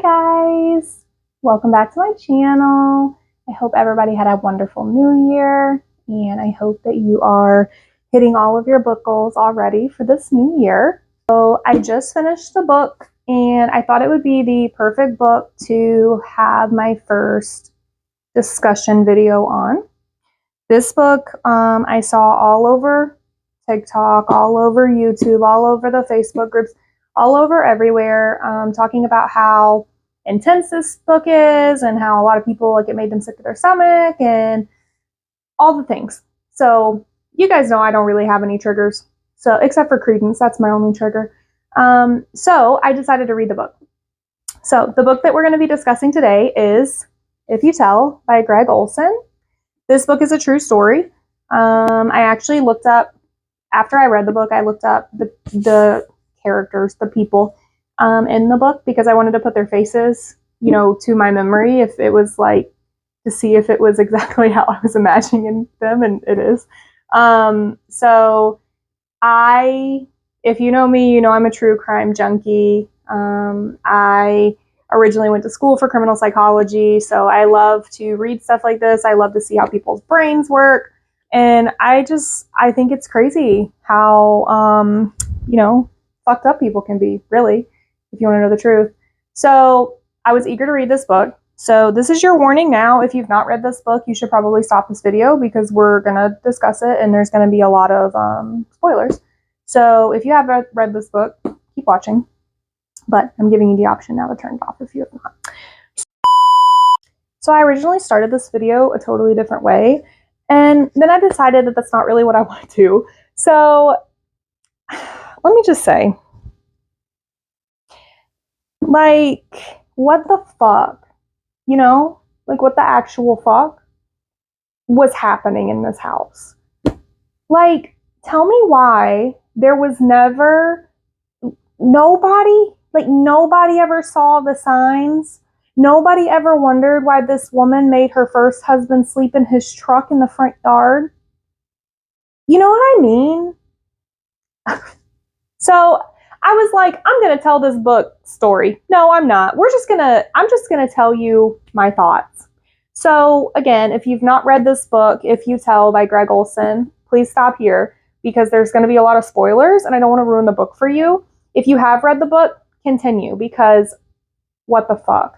guys, welcome back to my channel. I hope everybody had a wonderful new year, and I hope that you are hitting all of your book goals already for this new year. So I just finished the book, and I thought it would be the perfect book to have my first discussion video on. This book I saw all over TikTok, all over YouTube, all over the Facebook groups, all over everywhere, talking about how intense this book is and how a lot of people, like, it made them sick to their stomach and all the things. So you guys know I don't really have any triggers, so except for Credence, that's my only trigger. So I decided to read the book. So the book that we're going to be discussing today is If You Tell by Gregg Olsen. This book is a true story. I actually looked up, after I read the book, I looked up the characters, the people in the book, because I wanted to put their faces, to my memory, if it was like, to see if it was exactly how I was imagining them, and it is. So if you know me, you know I'm a true crime junkie. I originally went to school for criminal psychology, so I love to read stuff like this. I love to see how people's brains work. And I think it's crazy how, fucked up people can be, really, if you want to know the truth. So I was eager to read this book. So this is your warning now. If you've not read this book, you should probably stop this video, because we're going to discuss it and there's going to be a lot of spoilers. So if you have read this book, keep watching. But I'm giving you the option now to turn it off if you have not. So I originally started this video a totally different way, and then I decided that that's not really what I want to do. So let me just say, like, what the fuck? Like, what the actual fuck was happening in this house? Like, tell me why there was never nobody ever saw the signs. Nobody ever wondered why this woman made her first husband sleep in his truck in the front yard. You know what I mean? So I was like, I'm going to tell this book story. No, I'm not. I'm just going to tell you my thoughts. So again, if you've not read this book, If You Tell by Gregg Olsen, please stop here, because there's going to be a lot of spoilers and I don't want to ruin the book for you. If you have read the book, continue, because what the fuck,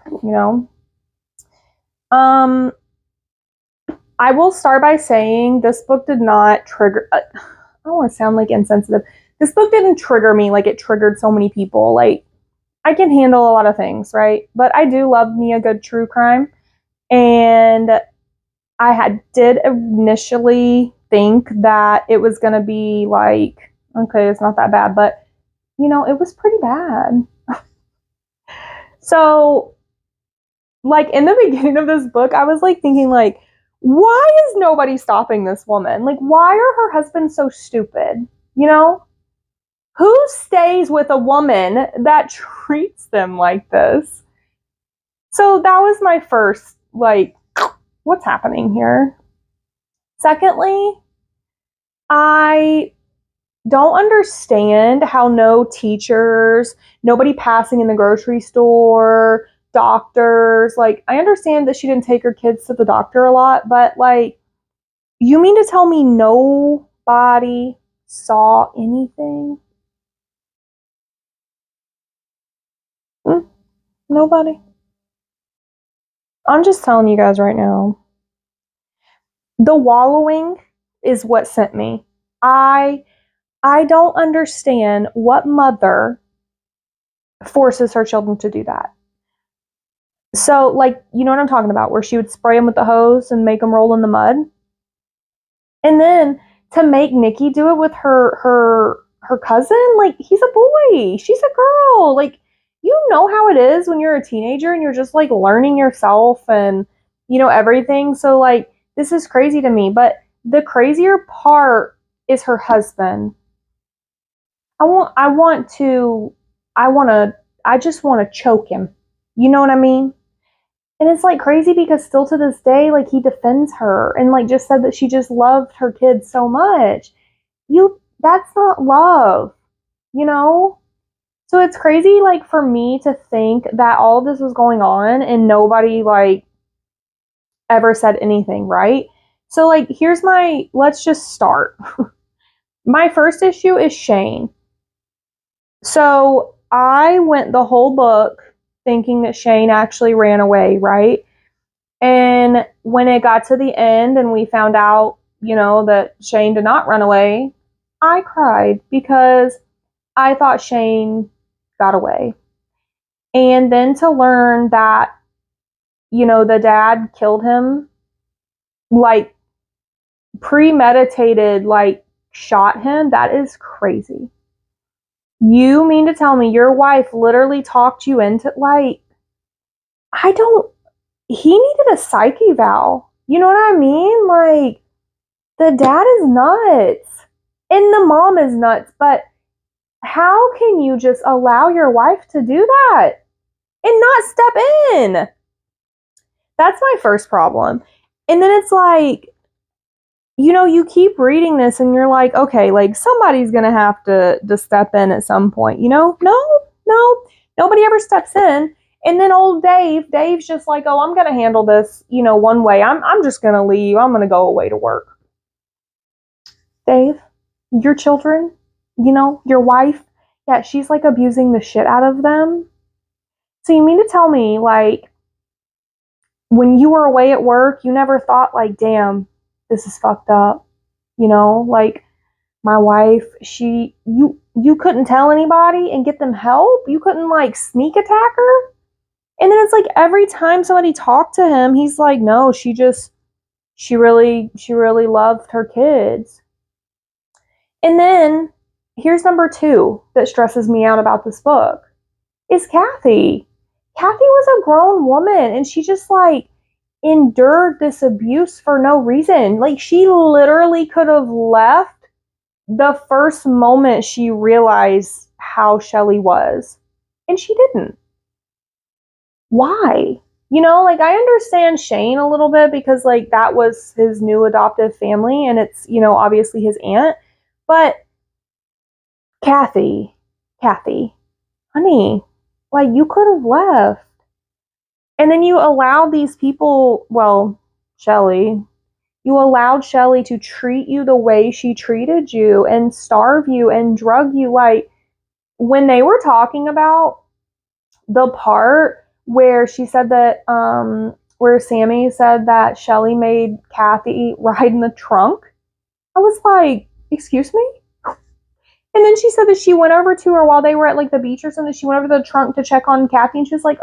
I will start by saying this book did not trigger, I don't want to sound like insensitive. This book didn't trigger me like it triggered so many people. Like, I can handle a lot of things, right? But I do love me a good true crime. And I did initially think that it was going to be like, okay, it's not that bad, but it was pretty bad. So, like, in the beginning of this book, I was like thinking, like, why is nobody stopping this woman? Like, why are her husbands so stupid? Who stays with a woman that treats them like this? So that was my first, like, what's happening here? Secondly, I don't understand how no teachers, nobody passing in the grocery store, doctors, like, I understand that she didn't take her kids to the doctor a lot, but, like, you mean to tell me nobody saw anything? Nobody. I'm just telling you guys right now. The wallowing is what sent me. I don't understand what mother forces her children to do that. So, like, you know what I'm talking about, where she would spray them with the hose and make them roll in the mud. And then to make Nikki do it with her cousin, like, he's a boy, she's a girl. Like, you know how it is when you're a teenager and you're just, like, learning yourself and, everything. So, like, this is crazy to me. But the crazier part is her husband. I just want to choke him. You know what I mean? And it's, like, crazy because still to this day, like, he defends her and, like, just said that she just loved her kids so much. That's not love, So it's crazy, like, for me to think that all of this was going on and nobody, like, ever said anything, right? So, like, let's just start. My first issue is Shane. So I went the whole book thinking that Shane actually ran away, right? And when it got to the end and we found out, that Shane did not run away, I cried because I thought Shane got away. And then to learn that, the dad killed him, like premeditated, like shot him, that is crazy. You mean to tell me your wife literally talked you into, like, he needed a psych eval. You know what I mean? Like, the dad is nuts and the mom is nuts, but how can you just allow your wife to do that and not step in? That's my first problem. And then it's like, you keep reading this and you're like, okay, like somebody's going to have to step in at some point, No, nobody ever steps in. And then old Dave's just like, oh, I'm going to handle this, one way. I'm just going to leave. I'm going to go away to work. Dave, your children, your wife, yeah, she's like abusing the shit out of them. So you mean to tell me, like, when you were away at work, you never thought, like, damn, this is fucked up. Like, my wife, you couldn't tell anybody and get them help? You couldn't, like, sneak attack her? And then it's like every time somebody talked to him, he's like, no, she really loved her kids. And then here's number 2 that stresses me out about this book is Kathy. Kathy was a grown woman and she just like endured this abuse for no reason. Like, she literally could have left the first moment she realized how Shelley was. And she didn't. Why? Like, I understand Shane a little bit because, like, that was his new adoptive family and it's, obviously his aunt. But Kathy, honey, like, you could have left. And then you allowed these people, well, Shelley, you allowed Shelley to treat you the way she treated you and starve you and drug you. Like, when they were talking about the part where she said that, where Sammy said that Shelley made Kathy ride in the trunk, I was like, excuse me? And then she said that she went over to her while they were at like the beach or something. She went over to the trunk to check on Kathy and she was like,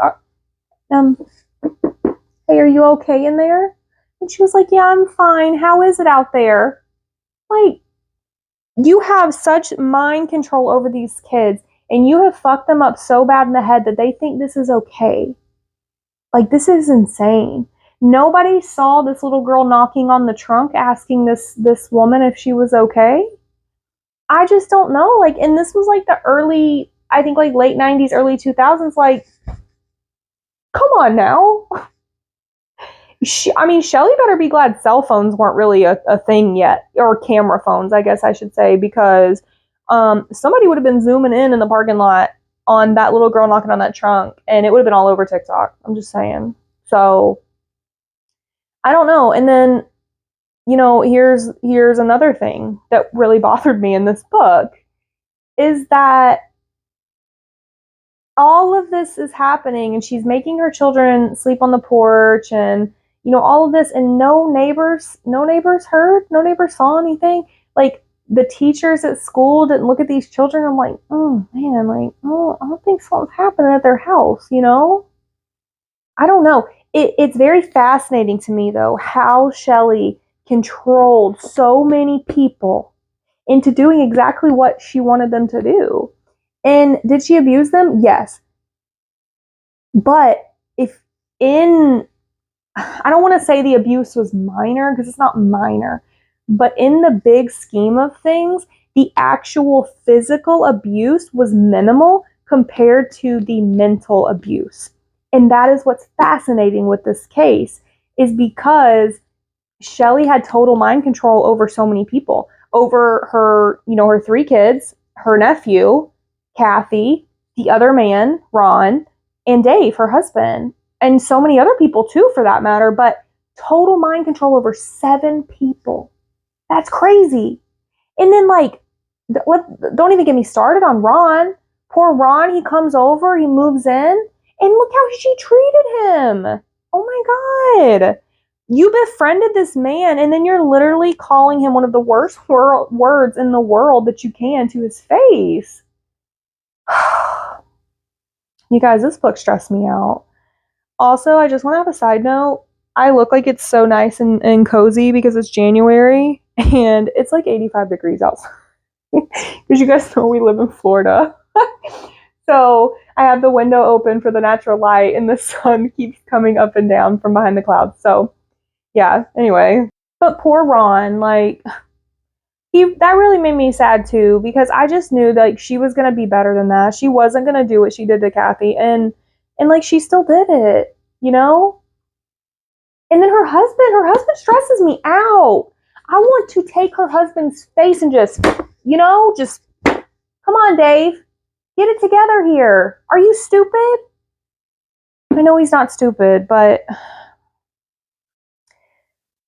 hey, are you okay in there? And she was like, yeah, I'm fine. How is it out there? Like, you have such mind control over these kids and you have fucked them up so bad in the head that they think this is okay. Like, this is insane. Nobody saw this little girl knocking on the trunk asking this woman if she was okay. I just don't know. Like, and this was like the early, I think like late 90s, early 2000s. Like, come on now. Shelley better be glad cell phones weren't really a thing yet, or camera phones, I guess I should say, because somebody would have been zooming in the parking lot on that little girl knocking on that trunk, and it would have been all over TikTok. I'm just saying. So, I don't know. And then, here's another thing that really bothered me in this book, is that all of this is happening, and she's making her children sleep on the porch, and all of this, and no neighbors heard, no neighbors saw anything. Like, the teachers at school didn't look at these children. I'm like, oh man, like, oh, I don't think something's happening at their house, I don't know. It's very fascinating to me, though, how Shelley controlled so many people into doing exactly what she wanted them to do. And did she abuse them? Yes. But I don't want to say the abuse was minor, because it's not minor, but in the big scheme of things, the actual physical abuse was minimal compared to the mental abuse. And that is what's fascinating with this case, is because Shelley had total mind control over so many people, over her, her 3 kids, her nephew, Kathy, the other man, Ron, and Dave, her husband, and so many other people too, for that matter, but total mind control over 7 people. That's crazy. And then, like, don't even get me started on Ron. Poor Ron, he comes over, he moves in, and look how she treated him. Oh my God. You befriended this man, and then you're literally calling him one of the worst words in the world that you can to his face. You guys, this book stressed me out. Also, I just want to have a side note. I look like it's so nice and cozy because it's January, and it's like 85 degrees outside. Because you guys know we live in Florida. So I have the window open for the natural light, and the sun keeps coming up and down from behind the clouds. So yeah, anyway. But poor Ron, like, that really made me sad too, because I just knew that, like, she was gonna be better than that. She wasn't gonna do what she did to Kathy, and like, she still did it, you know? And then her husband stresses me out. I want to take her husband's face and just, just, come on, Dave, get it together here. Are you stupid? I know he's not stupid, but,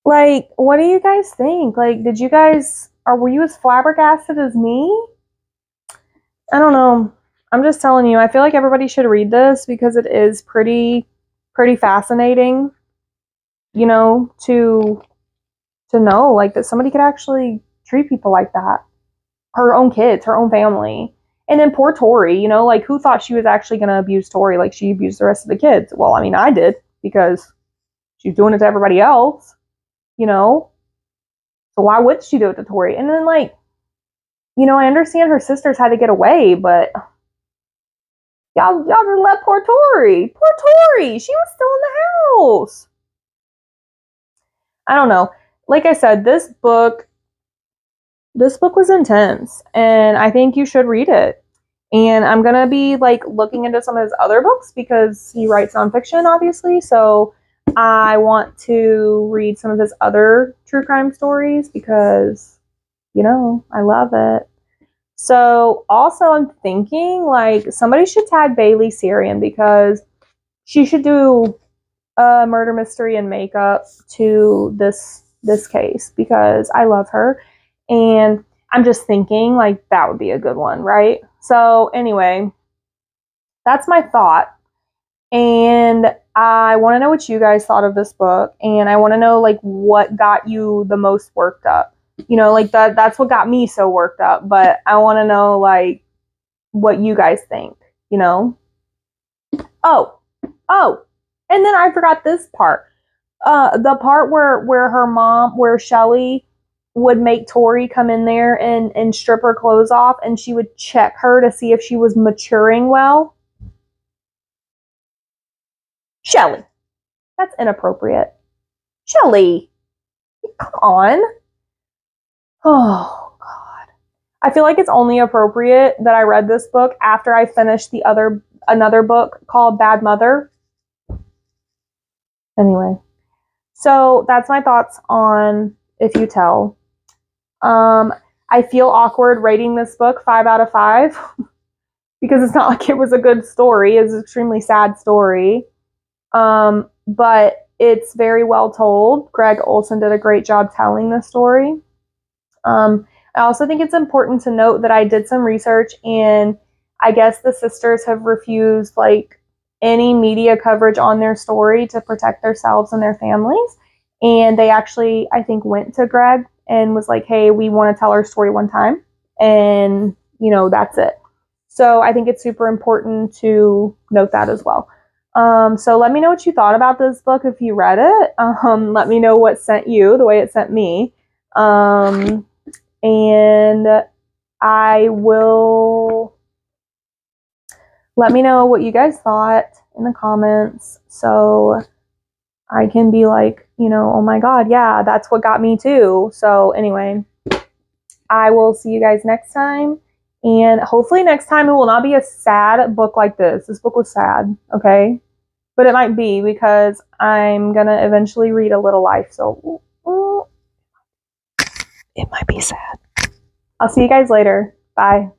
like, what do you guys think? Like, were you as flabbergasted as me? I don't know. I'm just telling you, I feel like everybody should read this because it is pretty fascinating, to know, like, that somebody could actually treat people like that. Her own kids, her own family. And then poor Tori, like, who thought she was actually going to abuse Tori like she abused the rest of the kids? Well, I mean, I did, because she's doing it to everybody else, So why would she do it to Tori? And then, like, I understand her sisters had to get away, but y'all just let poor Tori. Poor Tori. She was still in the house. I don't know. Like I said, this book was intense, and I think you should read it. And I'm going to be, like, looking into some of his other books because he writes nonfiction, obviously. So I want to read some of his other true crime stories because, I love it. So also I'm thinking, like, somebody should tag Bailey Sarian because she should do a murder mystery and makeup to this case because I love her. And I'm just thinking, like, that would be a good one, right? So anyway, that's my thought. And I want to know what you guys thought of this book. And I want to know, like, what got you the most worked up. Like, that's what got me so worked up. But I want to know, like, what you guys think, Oh, and then I forgot this part. The part where Shelly would make Tori come in there and strip her clothes off, and she would check her to see if she was maturing well. Shelly, that's inappropriate. Shelly, come on. Oh, God. I feel like it's only appropriate that I read this book after I finished another book called Bad Mother. Anyway, so that's my thoughts on If You Tell. I feel awkward rating this book 5 out of 5 because it's not like it was a good story. It's an extremely sad story. But it's very well told. Gregg Olsen did a great job telling this story. I also think it's important to note that I did some research, and I guess the sisters have refused, like, any media coverage on their story to protect themselves and their families. And they actually, I think, went to Gregg and was like, hey, we want to tell our story one time. And, that's it. So I think it's super important to note that as well. So let me know what you thought about this book if you read it. Let me know what sent you the way it sent me. And I will let me know what you guys thought in the comments so I can be like, oh my God, yeah, that's what got me too. So anyway, I will see you guys next time. And hopefully next time it will not be a sad book like this. This book was sad, okay? But it might be because I'm going to eventually read A Little Life. So it might be sad. I'll see you guys later. Bye.